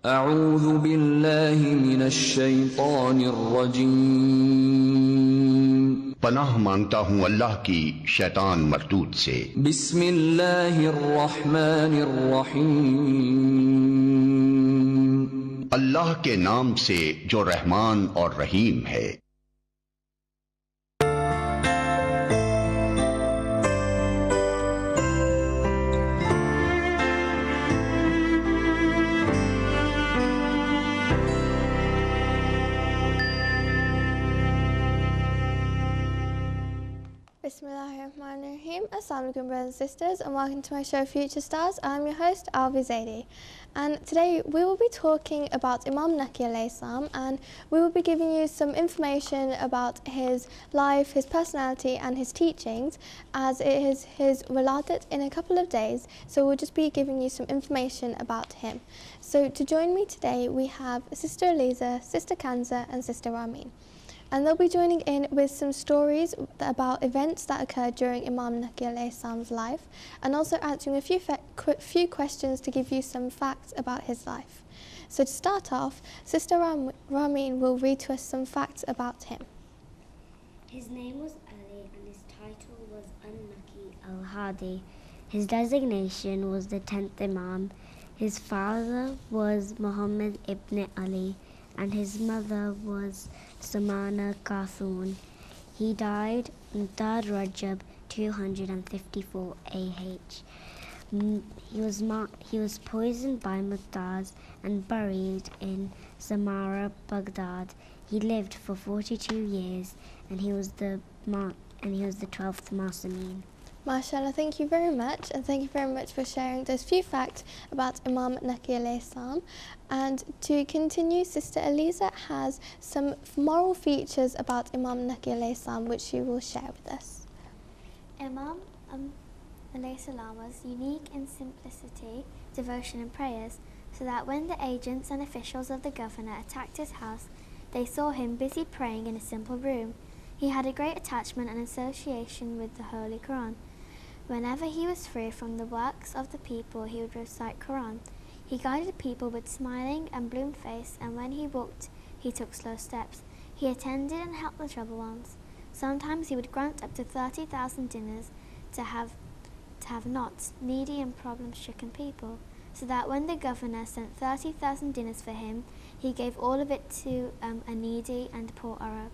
أعوذ بالله من الشيطان الرجيم पनाह मांगता हूँ अल्लाह की शैतान मरदूद से। बिस्मिल्लाहिर रहमानिर रहीम अल्लाह के नाम से जो रहमान और रहीम है। Bismillahirrahmanirrahim. Assalamu alaikum brothers and sisters, and welcome to my show Future Stars. I'm your host alvia, zaidi, and today we will be talking about Imam Naqi alayhi salam, and we will be giving you some information about his life, his personality and his teachings, as it is his wiladat in a couple of days, so we'll just be giving you some information about him. So to join me today we have Sister Eliza, Sister Kanza and Sister Ramin. And they'll be joining in with some stories about events that occurred during Imam Naqi alayhi salam's life, and also answering a few questions to give you some facts about his life. So to start off, Sister Ramin will read to us some facts about him. His name was Ali and his title was Naqi al-Hadi. His designation was the 10th Imam. His father was Muhammad ibn Ali and his mother was Samana Khatun. He died on 3rd Rajab 254 AH. He was poisoned by Muqtaz and buried in Samarra, Baghdad. He lived for 42 years and he was the 12th Masameen. MashaAllah, thank you very much, and thank you very much for sharing those few facts about Imam Naqi alayhi salam. And to continue, Sister Eliza has some moral features about Imam Naqi alayhi salam which she will share with us. Imam alayhi salam was unique in simplicity, devotion and prayers, so that when the agents and officials of the governor attacked his house, they saw him busy praying in a simple room. He had a great attachment and association with the Holy Quran. Whenever he was free from the works of the people, he would recite Quran. He guided people with smiling and bloomed face, and when he walked, he took slow steps. He attended and helped the troubled ones. Sometimes he would grant up to 30,000 dinners to have not needy and problem-stricken people, so that when the governor sent 30,000 dinners for him, he gave all of it to a needy and poor Arab.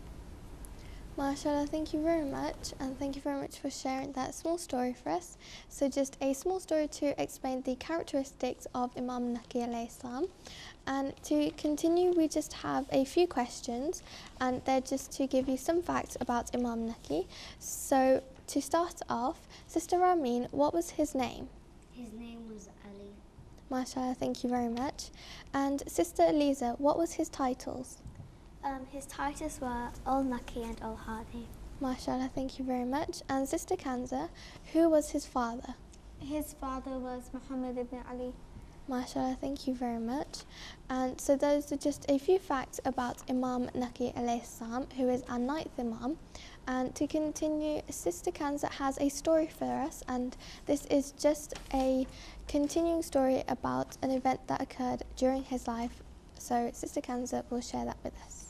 MashaAllah, thank you very much, and thank you very much for sharing that small story for us. So just a small story to explain the characteristics of Imam Naqi alayhi salam. And to continue, we just have a few questions, and they're just to give you some facts about Imam Naqi. So to start off, Sister Ramin, what was his name? His name was Ali. MashaAllah, thank you very much. And Sister Eliza, what was his titles? His titles were al-Naqi and al-Hadi. MashaAllah, thank you very much. And Sister Kanza, who was his father? His father was Muhammad ibn Ali. MashaAllah, thank you very much. And so those are just a few facts about Imam Naqi alayhi salam, who is our 9th Imam. And to continue, Sister Kanza has a story for us, and this is just a continuing story about an event that occurred during his life. So Sister Kanza will share that with us.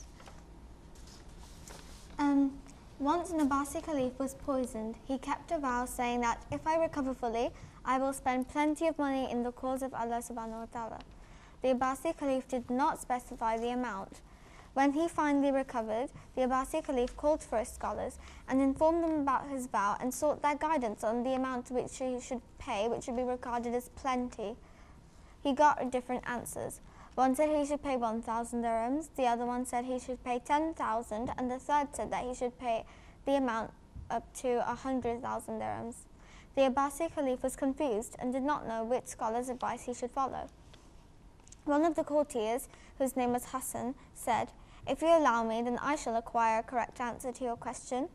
Once an Abbasi Caliph was poisoned. He kept a vow saying that if I recover fully, I will spend plenty of money in the cause of Allah subhanahu wa ta'ala. The Abbasi Caliph did not specify the amount. When he finally recovered, the Abbasi Caliph called for his scholars and informed them about his vow and sought their guidance on the amount which he should pay, which should be regarded as plenty. He got different answers. One said he should pay 1,000 dirhams, the other one said he should pay 10,000, and the third said that he should pay the amount up to 100,000 dirhams. The Abbasi Caliph was confused and did not know which scholar's advice he should follow. One of the courtiers, whose name was Hassan, said, "If you allow me, then I shall acquire a correct answer to your question."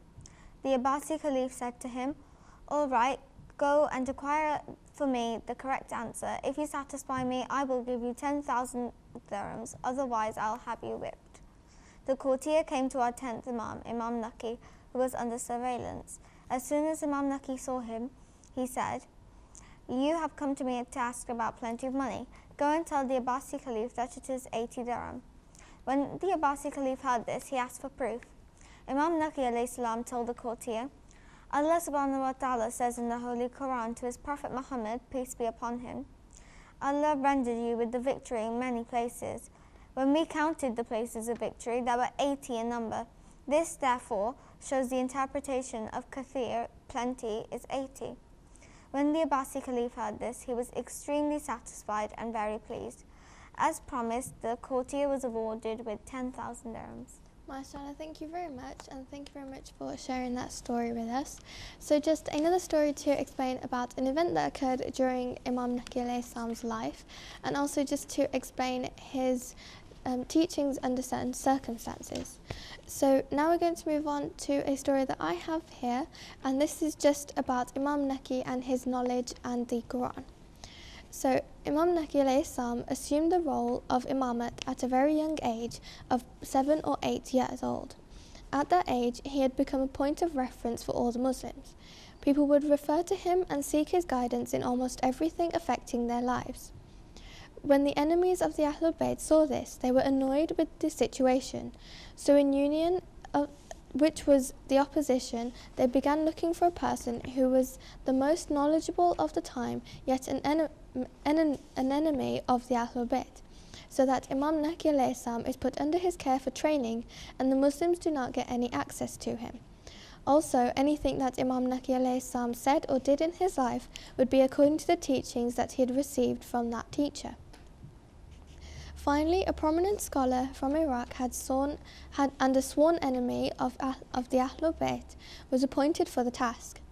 The Abbasi Caliph said to him, "All right, go and acquire for me the correct answer. If you satisfy me, I will give you 10,000 dirhams, otherwise I'll have you whipped." The courtier came to our 10th Imam, Imam Naqi, who was under surveillance. As soon as Imam Naqi saw him, he said, "You have come to me to ask about plenty of money. Go and tell the Abbasi Caliph that it is 80 dirham. When the Abbasi Caliph heard this, he asked for proof. Imam Naqi alayhi salam told the courtier, Allah subhanahu wa ta'ala says in the Holy Quran to his Prophet Muhammad, peace be upon him, Allah rendered you with the victory in many places. When we counted the places of victory, there were 80 in number. This, therefore, shows the interpretation of kathir, plenty, is 80. When the Abbasi Caliph heard this, he was extremely satisfied and very pleased. As promised, the courtier was awarded with 10,000 dirhams. MashaAllah, thank you very much, and thank you very much for sharing that story with us. So just another story to explain about an event that occurred during Imam Naqi alayhi salam's life, and also just to explain his teachings under certain circumstances. So now we're going to move on to a story that I have here, and this is just about Imam Naqi and his knowledge and the Quran. So Imam Naqi alayhi salam assumed the role of imamat at a very young age of 7 or 8 years old. At that age, he had become a point of reference for all the Muslims. People would refer to him and seek his guidance in almost everything affecting their lives. When the enemies of the Ahlul Bayt saw this, they were annoyed with the situation. So in union which was the opposition, they began looking for a person who was the most knowledgeable of the time, yet an enemy of the Ahlul Bayt, so that Imam Naqi alayhi salam is put under his care for training and the Muslims do not get any access to him. Also, anything that Imam Naqi alayhi salam said or did in his life would be according to the teachings that he had received from that teacher. Finally, a prominent scholar from Iraq and a sworn enemy of the Ahlul Bayt was appointed for the task.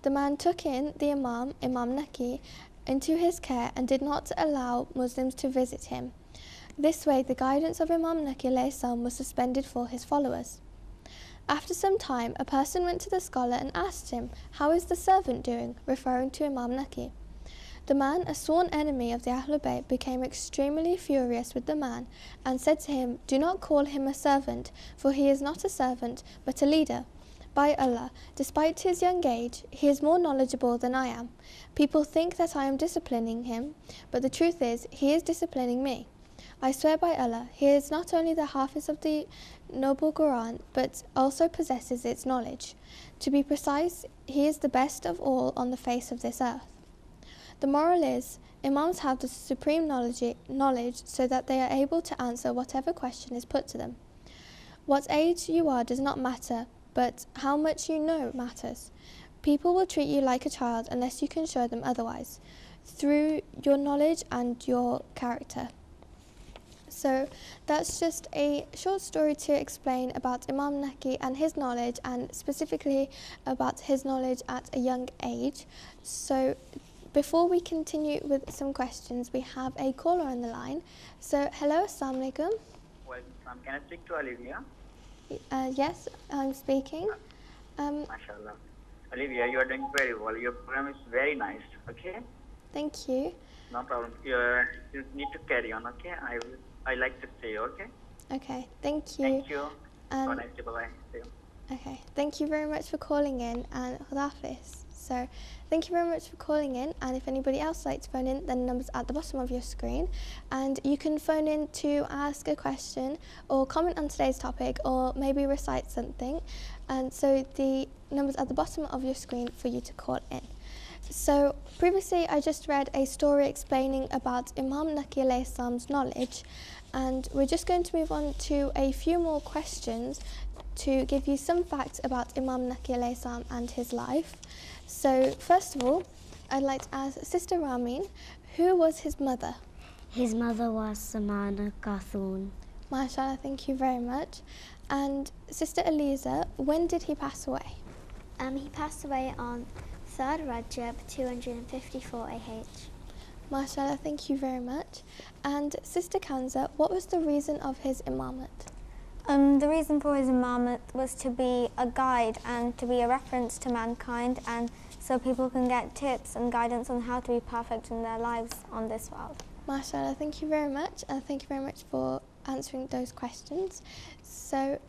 The man took in the Imam Naqi, into his care and did not allow Muslims to visit him. This way, the guidance of Imam Naqi alayhi salam was suspended for his followers. After some time, a person went to the scholar and asked him, "How is the servant doing?" referring to Imam Naqi. The man, a sworn enemy of the Ahlul Bayt, became extremely furious with the man and said to him, "Do not call him a servant, for he is not a servant, but a leader. By Allah, despite his young age, he is more knowledgeable than I am. People think that I am disciplining him, but the truth is, he is disciplining me. I swear by Allah, he is not only the Hafiz of the noble Quran, but also possesses its knowledge. To be precise, he is the best of all on the face of this earth." The moral is, Imams have the supreme knowledge so that they are able to answer whatever question is put to them. What age you are does not matter, but how much you know matters. People will treat you like a child unless you can show them otherwise, through your knowledge and your character. So that's just a short story to explain about Imam Naqi and his knowledge, and specifically about his knowledge at a young age. So before we continue with some questions, we have a caller on the line. So hello, assalamu alaikum. Welcome. Can I speak to Alvia? Yes, I'm speaking. MashaAllah. Alvia, you are doing very well. Your program is very nice. Okay? Thank you. No problem. You need to carry on. Okay? I like to say. Okay? Okay, thank you. Thank you. Have a nice day. Bye-bye. See you. Okay, thank you very much for calling in, and Khud Hafiz. So thank you very much for calling in, and if anybody else would like to phone in, then the number's at the bottom of your screen, and you can phone in to ask a question or comment on today's topic or maybe recite something, and so the number's at the bottom of your screen for you to call in. So previously I just read a story explaining about Imam Naqi alayhi salam's knowledge, and we're just going to move on to a few more questions to give you some facts about Imam Naqi alayhi salam and his life. So first of all, I'd like to ask Sister Ramin, who was his mother? His mother was Samana Khatun. MashaAllah, thank you very much. And Sister Eliza, when did he pass away? He passed away on 3rd Rajab 254 AH. MashaAllah, thank you very much. And Sister Kanza, what was the reason of his imamat? The reason for his imamat was to be a guide and to be a reference to mankind, and so people can get tips and guidance on how to be perfect in their lives on this world. MashaAllah, thank you very much, and thank you very much for answering those questions. So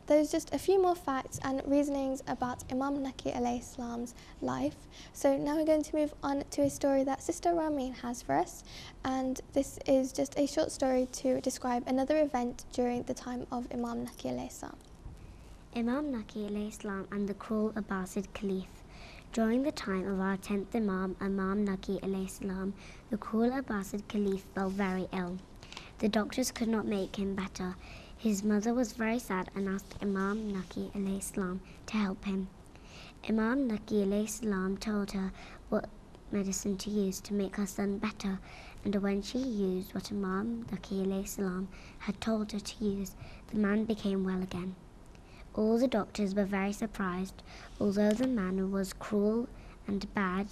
there's just a few more facts and reasonings about Imam Naqi alayhi salam's life. So now we're going to move on to a story that Sister Ramin has for us, and this is just a short story to describe another event during the time of Imam Naqi alayhi salam. Imam Naqi alayhi salam and the cruel Abbasid Caliph. During the time of our 10th Imam, Imam Naqi alayhi salam, the cruel Abbasid Caliph fell very ill. The doctors could not make him better. His mother was very sad and asked Imam Naqi alayhi salam to help him. Imam Naqi alayhi salam told her what medicine to use to make her son better, and when she used what Imam Naqi alayhi salam had told her to use, the man became well again. All the doctors were very surprised. Although the man was cruel and bad,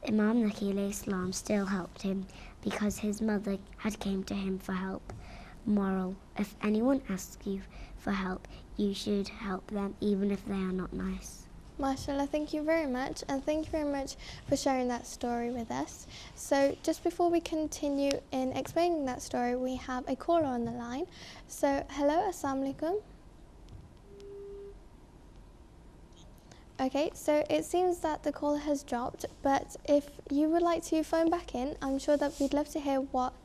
Imam Naqi alayhi salam still helped him because his mother had came to him for help. Moral: if anyone asks you for help, you should help them even if they are not nice. MashaAllah, thank you very much, and thank you very much for sharing that story with us. So just before we continue in explaining that story, we have a caller on the line. So hello, Assalamu alaikum. Okay, so it seems that the call has dropped, but if you would like to phone back in, I'm sure that we'd love to hear what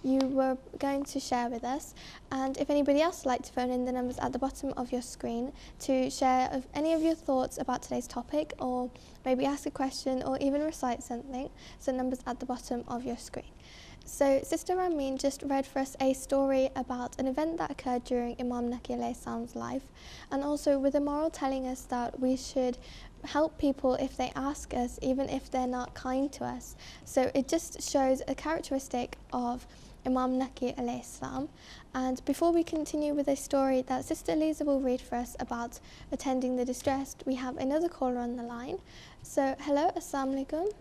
you were going to share with us. And if anybody else would like to phone in, the number's at the bottom of your screen to share of any of your thoughts about today's topic, or maybe ask a question or even recite something. So the number's at the bottom of your screen. So Sister Ramin just read for us a story about an event that occurred during Imam Naqi alayhi salam's life, and also with a moral telling us that we should help people if they ask us, even if they're not kind to us. So it just shows a characteristic of Imam Naqi alayhi salam. And before we continue with a story that Sister Lisa will read for us about attending the distressed, we have another caller on the line. So hello, Assalamu alaikum.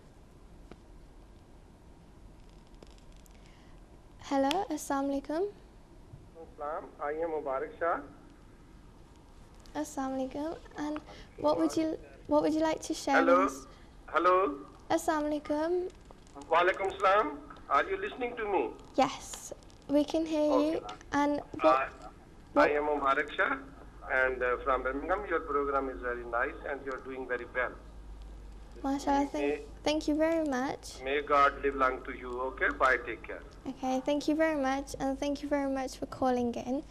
Hello, Assalamu alaikum. I am Mubarak Shah. Assalamu alaikum. And what would you like to share Hello. with us? Hello. Assalamu alaikum. Walaikum salam. Are you listening to me? Yes, we can hear you. Okay. And I am Mubarak Shah, and from Birmingham. Your program is very nice, and you are doing very well. MashaAllah, thank you very much. May God live long to you. Okay. Bye. Take care. Okay, thank you very much, and thank you very much for calling in.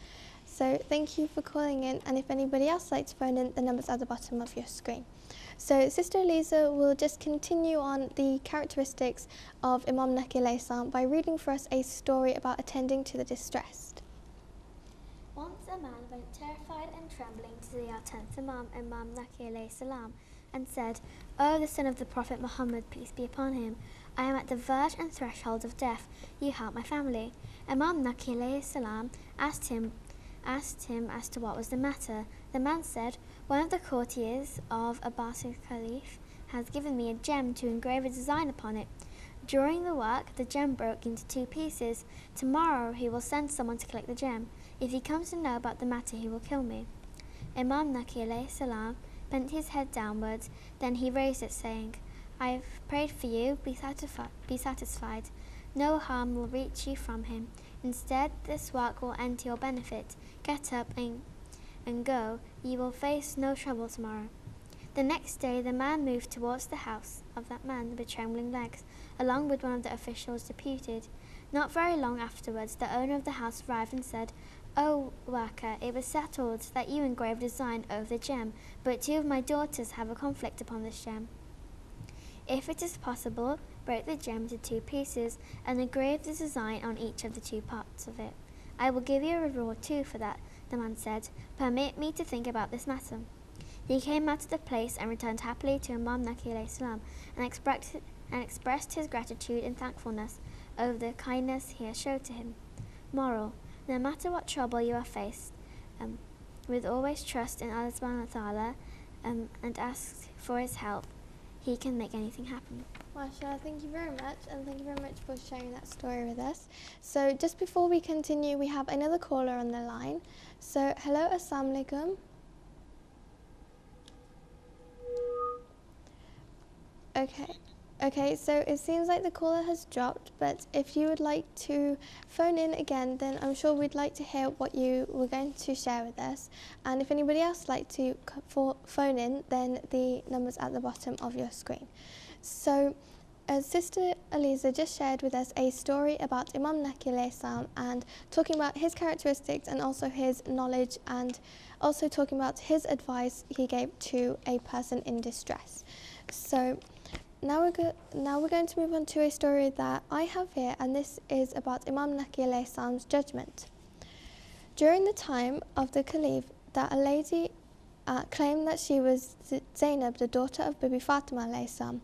So thank you for calling in, and if anybody else likes to phone in, the number's at the bottom of your screen. So Sister Lisa will just continue on the characteristics of Imam Naqi alayhi salam by reading for us a story about attending to the distressed. Once a man went terrified and trembling to the 10th Imam, Imam Naqi alayhi salam, and said, "O the son of the Prophet Muhammad, peace be upon him, I am at the verge and threshold of death. You help my family." Imam Naqi alayhi salam asked him as to what was the matter. The man said, "One of the courtiers of Abbasid Caliph has given me a gem to engrave a design upon it. During the work, the gem broke into 2 pieces. Tomorrow he will send someone to collect the gem. If he comes to know about the matter, he will kill me." Imam Naqi alayhi salam bent his head downwards, then he raised it, saying, "I have prayed for you, be satisfied. No harm will reach you from him. Instead, this work will end to your benefit. Get up and go. You will face no trouble tomorrow." The next day, the man moved towards the house of that man with trembling legs, along with one of the officials deputed. Not very long afterwards, the owner of the house arrived and said, "O worker, it was settled that you engraved a design over the gem, but 2 of my daughters have a conflict upon this gem. If it is possible, break the gem into 2 pieces and engrave the design on each of the 2 parts of it. I will give you a reward too for that," the man said. "Permit me to think about this matter." He came out of the place and returned happily to Imam Naqi alayhi salam and expressed his gratitude and thankfulness over the kindness he had showed to him. Moral: no matter what trouble you are faced with, always trust in Allah subhanahu wa ta'ala and ask for his help. He can make anything happen. MashaAllah, thank you very much, and thank you very much for sharing that story with us. So just before we continue, we have another caller on the line. So hello, Assalamu alaikum. Okay, Okay, so it seems like the caller has dropped, but if you would like to phone in again, then I'm sure we'd like to hear what you were going to share with us. And if anybody else would like to phone in, then the number's at the bottom of your screen. So, Sister Aliza just shared with us a story about Imam Naqi alayhi salam and talking about his characteristics and also his knowledge, and also talking about his advice he gave to a person in distress. So, now we're going to move on to a story that I have here, and this is about Imam Naqi alayhi salam's judgment. During the time of the Caliph, that a lady claimed that she was Zainab, the daughter of Bibi Fatima alayhi salam.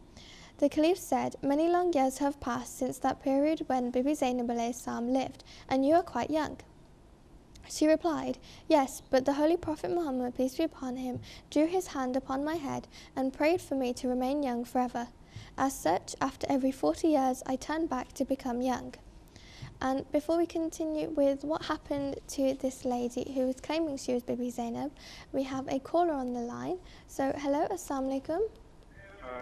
The Caliph said, "Many long years have passed since that period when Bibi Zainab alayhi salam lived, and you are quite young." She replied, "Yes, but the Holy Prophet Muhammad, peace be upon him, drew his hand upon my head and prayed for me to remain young forever. As such, after every 40 years, I turn back to become young." And before we continue with what happened to this lady who was claiming she was Bibi Zainab, we have a caller on the line. So, hello, assalamu alaikum.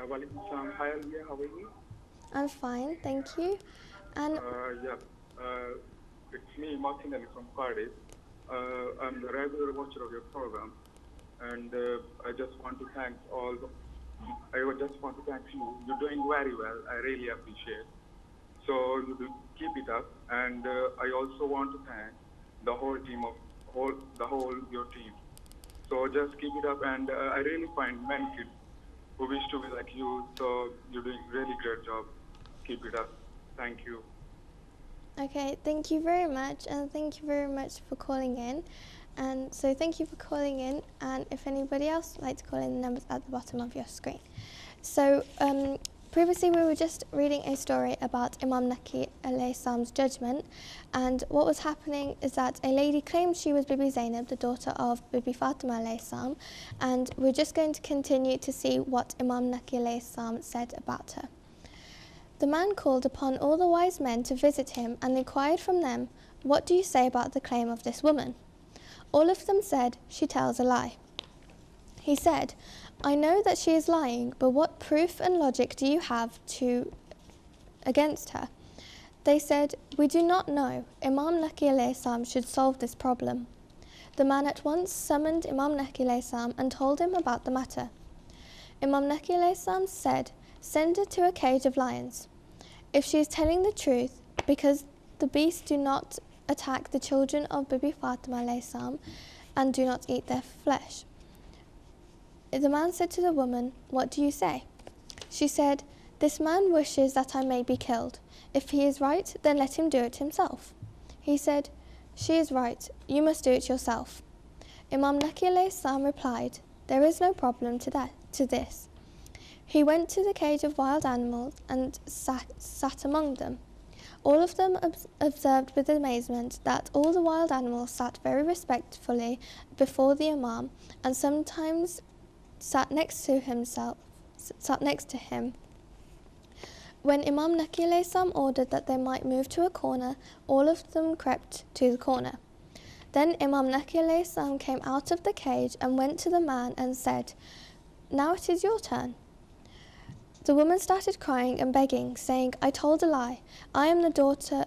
Walaikum salam. Hi, alvia. How are you? I'm fine, thank you. And it's me, Martin Ali from Cardiff. I'm the regular watcher of your program, and I just want to thank you. You're doing very well. I really appreciate. So you do keep it up, and I also want to thank the whole team your team. So just keep it up, and I really find many kids who wish to be like you. So you're doing really great job. Keep it up. Thank you. okay, thank you very much, and thank you very much for calling in. And so thank you for calling in, and if anybody else would like to call in, the number's at the bottom of your screen. So previously we were just reading a story about Imam Naqi alayhi salam's judgment, and what was happening is that a lady claimed she was Bibi Zainab, the daughter of Bibi Fatima alayhi salam, and we're just going to continue to see what Imam Naqi alayhi salam said about her. The man called upon all the wise men to visit him and inquired from them, "What do you say about the claim of this woman?" All of them said, "She tells a lie." He said, "I know that she is lying, but what proof and logic do you have against her?" They said, "We do not know. Imam Naqi alayhi salam should solve this problem." The man at once summoned Imam Naqi alayhi salam and told him about the matter. Imam Naqi alayhi salam said, "Send her to a cage of lions. If she is telling the truth, because the beasts do not attack the children of Bibi Fatima alayhi salam and do not eat their flesh." The man said to the woman, "What do you say?" She said, "This man wishes that I may be killed. If he is right, then let him do it himself." He said, "She is right. You must do it yourself." Imam Naqi alayhi salam replied, "There is no problem to this." He went to the cage of wild animals and sat among them. All of them observed with amazement that all the wild animals sat very respectfully before the Imam, and sometimes sat next to him. When Imam Naqi alayhi salam ordered that they might move to a corner, all of them crept to the corner. Then Imam Naqi alayhi salam came out of the cage and went to the man and said, "Now it is your turn." The woman started crying and begging, saying, "I told a lie. I'm the daughter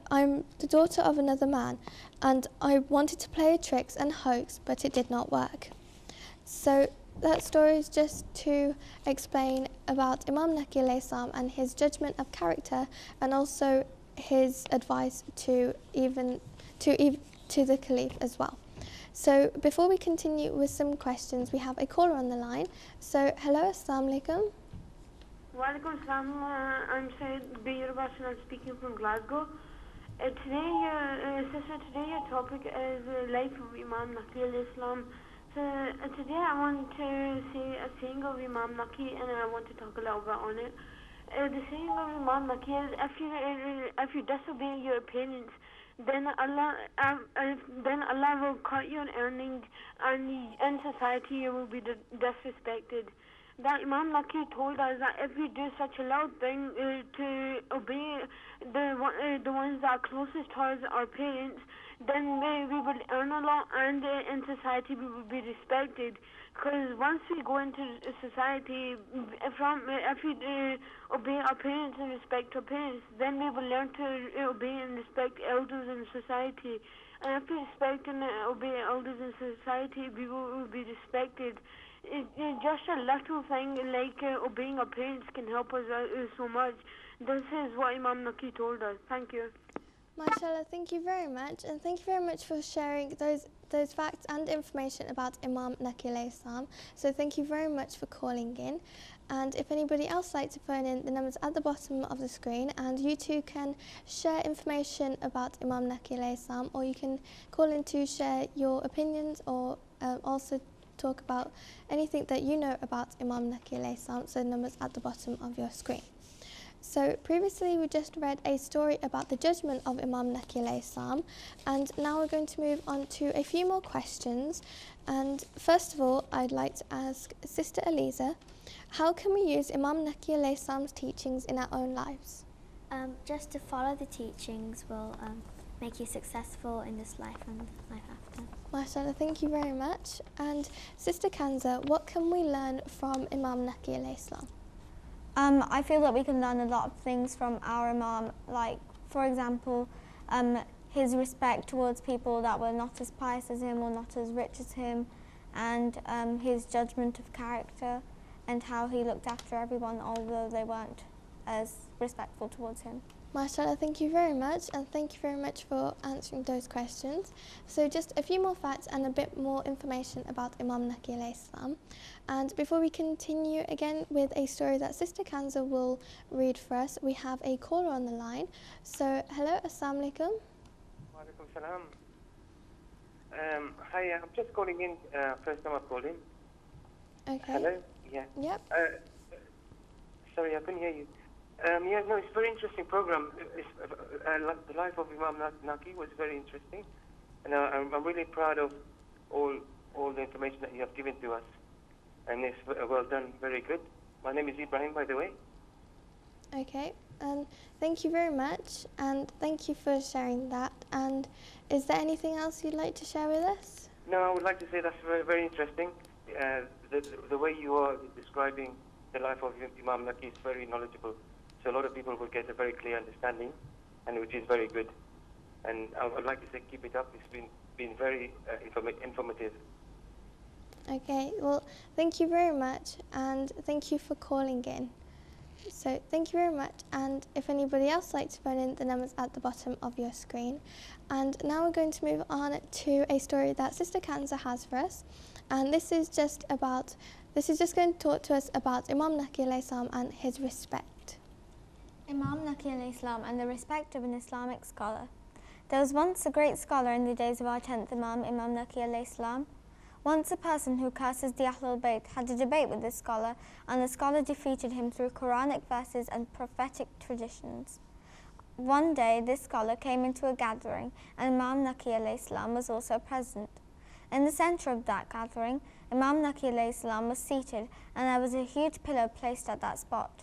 of another man, and I wanted to play tricks and hoax, but it did not work." So that story is just to explain about Imam Naqi alayhi salam and his judgment of character, and also his advice to the Caliph as well. So before we continue with some questions, we have a caller on the line. So hello, assalamu alaikum. Walaikum salam. I'm Said Bayrabas and I'm speaking from Glasgow. Today your topic is life of Imam Naqi alayhi salam. So today I want to say a saying of Imam Naqi, and I want to talk a little bit on it. The saying of Imam Naqi is, if you disobey your parents, then Allah will cut your earnings, and in society you will be disrespected. That Imam Naqi told us that if we do such a loud thing to obey the ones that are closest to us, our parents, then we will earn a lot, and in society we will be respected. Because once we go into society, if we obey our parents and respect our parents, then we will learn to obey and respect elders in society. And if we respect and obey elders in society, we will be respected. Just a little thing like obeying our parents can help us so much. This is what Imam Naqi told us. Thank you. MashaAllah, thank you very much, and thank you very much for sharing those facts and information about Imam Naqi alayhi salam. So thank you very much for calling in. And if anybody else would like to phone in, the number's at the bottom of the screen, and you too can share information about Imam Naqi alayhi salam, or you can call in to share your opinions, or also talk about anything that you know about Imam Naqi alayhi salam. So the number's at the bottom of your screen. So previously we just read a story about the judgment of Imam Naqi alayhi salam, and now we're going to move on to a few more questions. And first of all, I'd like to ask Sister Eliza, how can we use Imam Naqi alayhi salam's teachings in our own lives? Just to follow the teachings will make you successful in this life and life after. MashaAllah, thank you very much. And Sister Kanza, what can we learn from Imam Naqi alayhi salam? I feel that we can learn a lot of things from our Imam, like, for example, his respect towards people that were not as pious as him or not as rich as him, and his judgment of character, and how he looked after everyone although they weren't as respectful towards him. MashaAllah, thank you very much, and thank you very much for answering those questions. So just a few more facts and a bit more information about Imam Naqi alayhi salam. And before we continue again with a story that Sister Kanza will read for us, we have a caller on the line. So hello, assalamu alaikum. Walaikum salam. Hi, I'm just calling in, first time I've called in. Okay. Hello? Yeah. Yep. Sorry, I couldn't hear you. Yeah, no, it's a very interesting program. The life of Imam Naqi was very interesting, and I'm really proud of all the information that you have given to us, and it's well done, very good. My name is Ibrahim, by the way. Okay, thank you very much, and thank you for sharing that. And is there anything else you'd like to share with us? No, I would like to say that's very, very interesting. The way you are describing the life of Imam Naqi is very knowledgeable. So a lot of people will get a very clear understanding, and which is very good. And I would like to say keep it up. It's been very informative. Okay, well, thank you very much, and thank you for calling in. So thank you very much, and if anybody else would like to phone in, the number's at the bottom of your screen. And now we're going to move on to a story that Sister Kanza has for us, and this is just going to talk to us about Imam Naqi alayhi salam and his respect. Imam Naqi alayhi salam and the respect of an Islamic scholar. There was once a great scholar in the days of our 10th Imam, Imam Naqi alayhi salam. Once a person who curses the Ahlul Bayt had a debate with this scholar, and the scholar defeated him through Quranic verses and prophetic traditions. One day this scholar came into a gathering, and Imam Naqi alayhi salam was also present. In the center of that gathering, Imam Naqi alayhi salam was seated, and there was a huge pillar placed at that spot.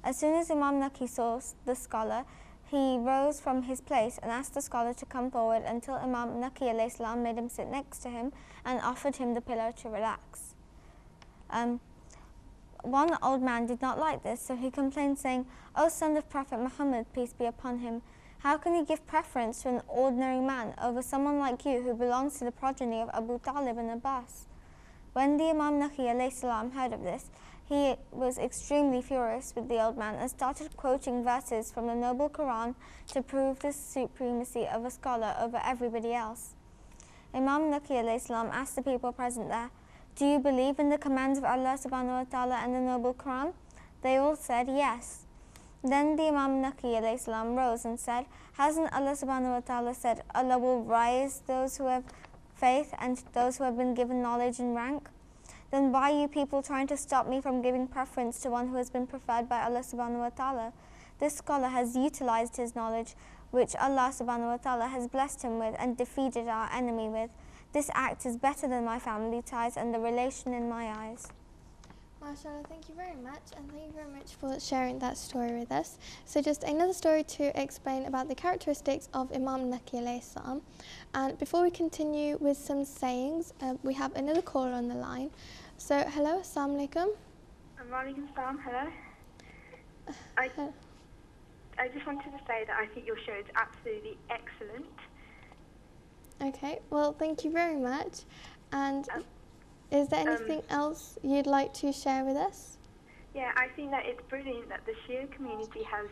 As soon as Imam Naqi saw the scholar, he rose from his place and asked the scholar to come forward until Imam Naqi alayhi salam made him sit next to him and offered him the pillow to relax. One old man did not like this, so he complained, saying, "O son of Prophet Muhammad, peace be upon him, how can you give preference to an ordinary man over someone like you who belongs to the progeny of Abu Talib and Abbas?" When the Imam Naqi alayhi salam heard of this, he was extremely furious with the old man and started quoting verses from the noble Quran to prove the supremacy of a scholar over everybody else. Imam Naqi alayhi salam asked the people present there, "Do you believe in the commands of Allah subhanahu wa ta'ala and the noble Quran?" They all said yes. Then the Imam Naqi alayhi salam rose and said, "Hasn't Allah subhanahu wa ta'ala said, Allah will rise those who have faith and those who have been given knowledge and rank? Then why are you people trying to stop me from giving preference to one who has been preferred by Allah subhanahu wa ta'ala? This scholar has utilized his knowledge, which Allah subhanahu wa ta'ala has blessed him with, and defeated our enemy with. This act is better than my family ties and the relation in my eyes." MashaAllah, thank you very much, and thank you very much for sharing that story with us. So just another story to explain about the characteristics of Imam Naqi alayhi salam. And before we continue with some sayings, we have another caller on the line. So hello, assalamu alaikum. Walaikum salam, hello. I just wanted to say that I think your show is absolutely excellent. Okay, well, thank you very much. And is there anything else you'd like to share with us? Yeah, I think that it's brilliant that the Shia community has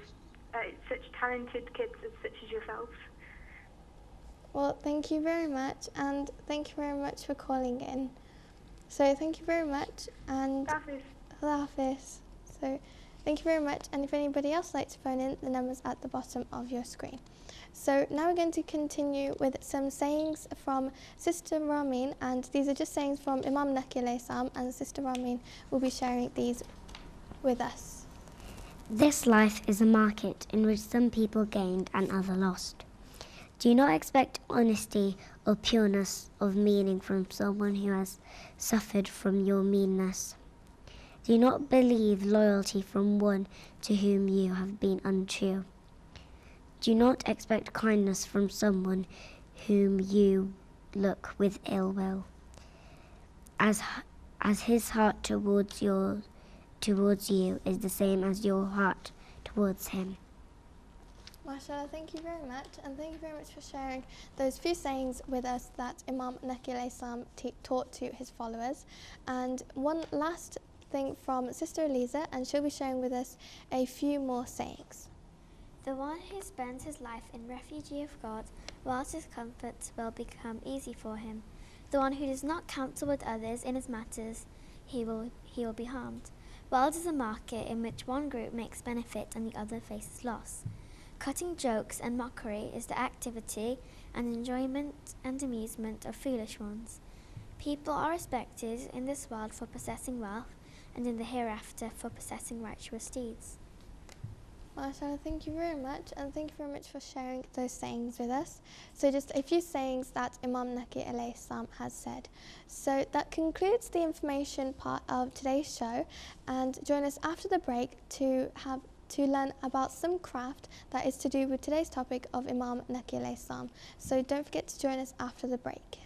such talented kids such as yourselves. Well, thank you very much, and thank you very much for calling in. So thank you very much, and Allah Hafiz. So thank you very much, and if anybody else would like to phone in, the number's at the bottom of your screen. So now we're going to continue with some sayings from Sister Ramin, and these are just sayings from Imam Naqi alayhi salam, and Sister Ramin will be sharing these with us. This life is a market in which some people gained and others lost. Do not expect honesty or pureness of meaning from someone who has suffered from your meanness. Do not believe loyalty from one to whom you have been untrue. Do not expect kindness from someone whom you look with ill will, as his heart towards you is the same as your heart towards him. MashaAllah, thank you very much, and thank you very much for sharing those few sayings with us that Imam Naqi alayhi salam taught to his followers. And one last thing from Sister Eliza, and she'll be sharing with us a few more sayings. The one who spends his life in refuge of God, whilst his comforts will become easy for him. The one who does not counsel with others in his matters, he will be harmed. World is a market in which one group makes benefit and the other faces loss. Cutting jokes and mockery is the activity and enjoyment and amusement of foolish ones. People are respected in this world for possessing wealth, and in the hereafter for possessing righteous deeds. MashaAllah, thank you very much, and thank you very much for sharing those sayings with us. So just a few sayings that Imam Naqi alayhi salam has said. So that concludes the information part of today's show, and join us after the break to learn about some craft that is to do with today's topic of Imam Naqi alayhi salam. So don't forget to join us after the break.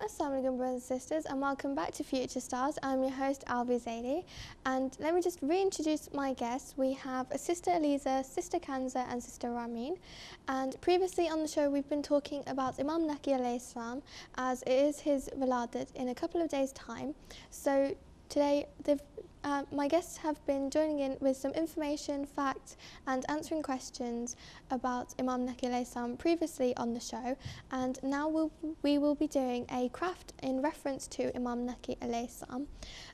Assalamu alaikum, brothers and sisters, and welcome back to Future Stars. I'm your host alvia, zaidi, and let me just reintroduce my guests. We have Sister Eliza, Sister Kanza, and Sister Ramin. And previously on the show we've been talking about Imam Naqi alayhi salam, as it is his Wiladat in a couple of days' time. So today my guests have been joining in with some information, facts, and answering questions about Imam Naqi alayhi salam previously on the show, and now we will be doing a craft in reference to Imam Naqi alayhi salam.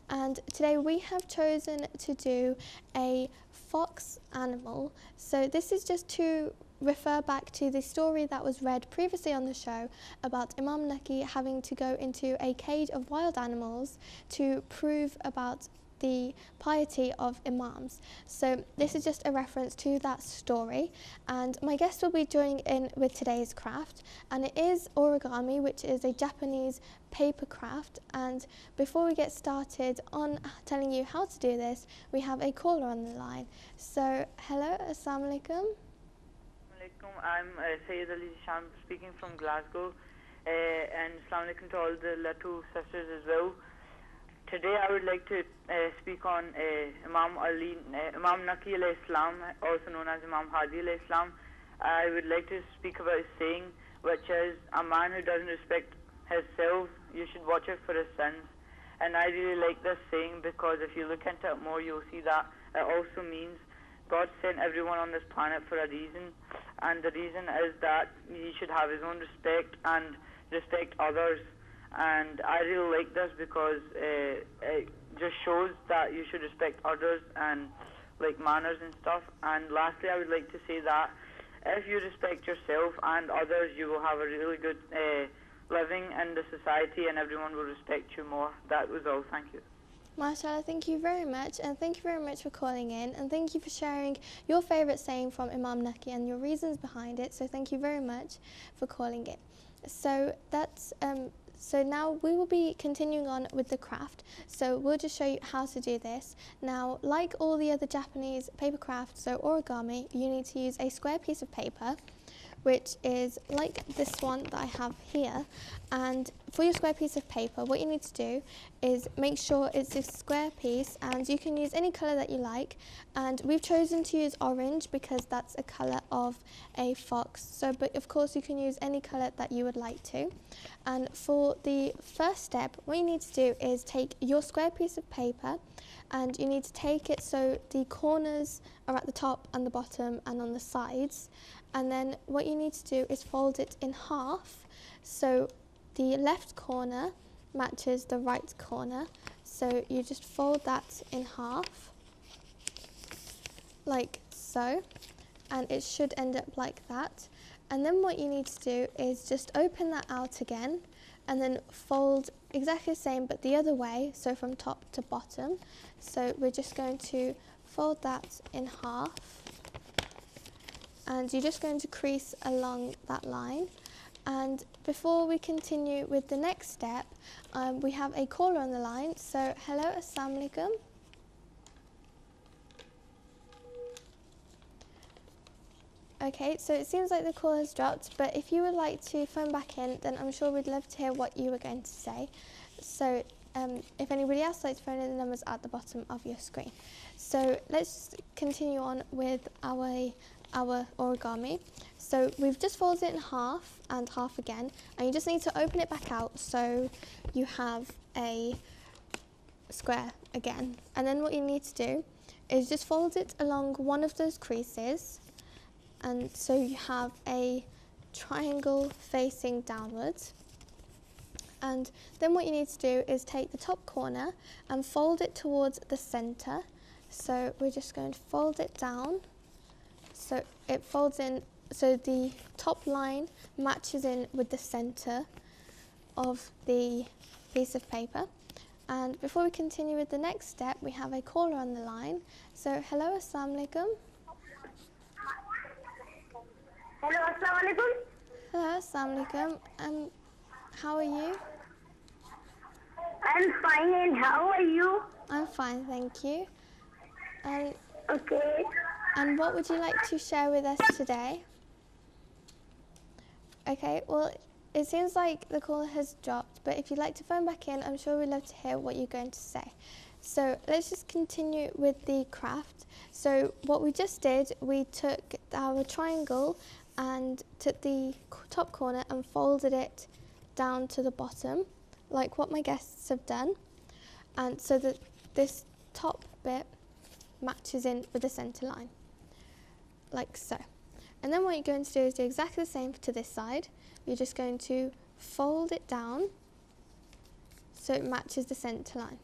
And today we have chosen to do a fox animal. So this is just to refer back to the story that was read previously on the show about Imam Naqi having to go into a cage of wild animals to prove about the piety of Imams. So this is just a reference to that story, and my guest will be joining in with today's craft, and it is origami, which is a Japanese paper craft. And before we get started on telling you how to do this, we have a caller on the line. So hello, assalamu alaikum. I'm Sayyid Ali Sham speaking from Glasgow, and assalamu alaikum to all the Latu sisters as well. Today I would like to speak on Imam Naqi alayhi salam, also known as Imam Hadi alayhi salam. I would like to speak about his saying, which is, a man who doesn't respect himself you should watch it for his sins. And I really like this saying because if you look into it more, you'll see that it also means God sent everyone on this planet for a reason, and the reason is that he should have his own respect and respect others. And I really like this because it just shows that you should respect others and like manners and stuff. And lastly, I would like to say that if you respect yourself and others, you will have a really good living in the society, and everyone will respect you more. That was all. Thank you. MashaAllah, thank you very much, and thank you very much for calling in, and thank you for sharing your favourite saying from Imam Naqi and your reasons behind it. So thank you very much for calling in. So that's so now we will be continuing on with the craft. So we'll just show you how to do this. Now, like all the other Japanese paper crafts, so origami, you need to use a square piece of paper, which is like this one that I have here. And for your square piece of paper, what you need to do is make sure it's a square piece, and you can use any colour that you like. And we've chosen to use orange because that's a colour of a fox. So, but of course you can use any colour that you would like to. And for the first step, what you need to do is take your square piece of paper, and you need to take it so the corners are at the top and the bottom and on the sides. And then what you need to do is fold it in half, so the left corner matches the right corner. So you just fold that in half, like so, and it should end up like that. And then what you need to do is just open that out again, and then fold exactly the same but the other way, so from top to bottom. So we're just going to fold that in half, and you're just going to crease along that line. And before we continue with the next step, we have a caller on the line. So hello, assalamu alaikum. Okay, so it seems like the call has dropped, but if you would like to phone back in, then I'm sure we'd love to hear what you were going to say. So if anybody else likes to phone in, the number's at the bottom of your screen. So let's continue on with our origami. So we've just folded it in half and half again, and you just need to open it back out so you have a square again. And then what you need to do is just fold it along one of those creases, and so you have a triangle facing downwards. And then what you need to do is take the top corner and fold it towards the center. So we're just going to fold it down so it folds in, so the top line matches in with the center of the piece of paper. And before we continue with the next step, we have a caller on the line. So hello, assalamu alaikum. Hello, assalamu alaikum. Hello, assalamu alaikum. How are you? I'm fine, and how are you? I'm fine, thank you. Okay. And what would you like to share with us today? Okay, well, it seems like the call has dropped, but if you'd like to phone back in, I'm sure we'd love to hear what you're going to say. So let's just continue with the craft. So what we just did, we took our triangle and took the top corner and folded it down to the bottom, like what my guests have done. And so that this top bit matches in with the center line, like so. And then what you're going to do is do exactly the same to this side. You're just going to fold it down so it matches the center line.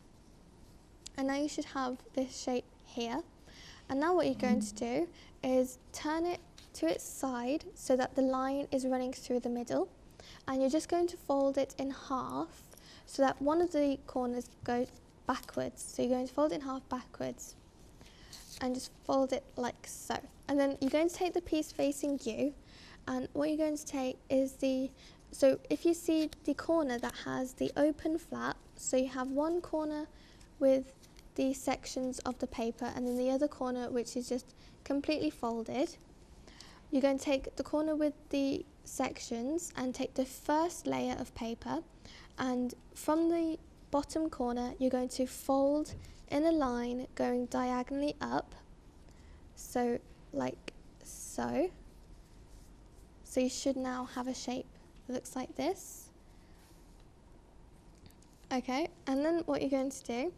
And now you should have this shape here. And now what you're going to do is turn it to its side so that the line is running through the middle. And you're just going to fold it in half so that one of the corners goes backwards. So you're going to fold it in half backwards and just fold it like so. And then you're going to take the piece facing you, and what you're going to take is so if you see the corner that has the open flap, so you have one corner with the sections of the paper and then the other corner which is just completely folded. You're going to take the corner with the sections and take the first layer of paper, and from the bottom corner you're going to fold in a line going diagonally up, so like so. So you should now have a shape that looks like this. Okay, and then what you're going to do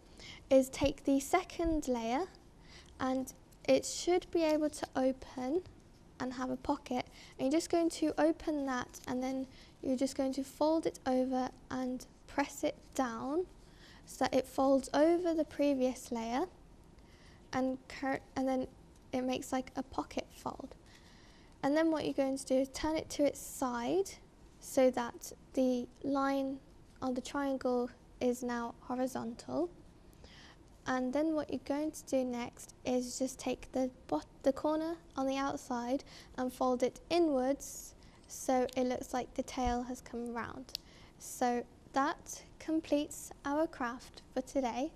is take the second layer, and it should be able to open and have a pocket, and you're just going to open that, and then you're just going to fold it over and press it down so that it folds over the previous layer, and then it makes like a pocket fold. And then what you're going to do is turn it to its side so that the line on the triangle is now horizontal. And then what you're going to do next is just take the corner on the outside and fold it inwards so it looks like the tail has come round. So that completes our craft for today,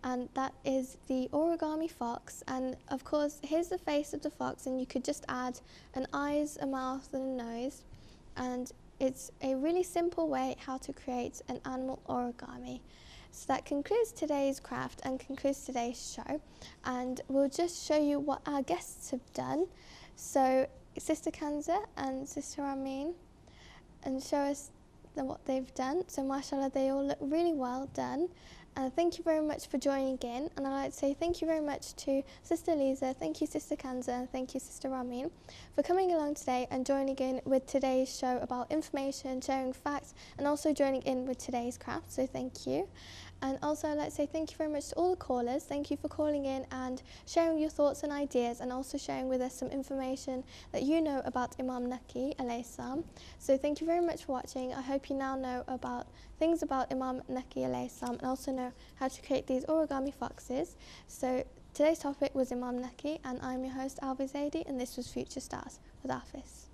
and that is the origami fox. And of course, here's the face of the fox, and you could just add an eyes, a mouth and a nose, and it's a really simple way how to create an animal origami. So that concludes today's craft and concludes today's show, and we'll just show you what our guests have done. So Sister Kanza and Sister Amin, and show us what they've done. So mashallah, they all look really well done. Thank you very much for joining in, and I'd like to say thank you very much to Sister Lisa, thank you Sister Kanza, and thank you Sister Ramin for coming along today and joining in with today's show about information, sharing facts, and also joining in with today's craft, so thank you. And also I'd like to say thank you very much to all the callers. Thank you for calling in and sharing your thoughts and ideas, and also sharing with us some information that you know about Imam Naqi alayhi salam. So thank you very much for watching. I hope you now know about things about Imam Naqi alayhi salam, and also know how to create these origami foxes. So today's topic was Imam Naqi, and I'm your host Alvia Zaidi, and this was Future Stars with Hafiz.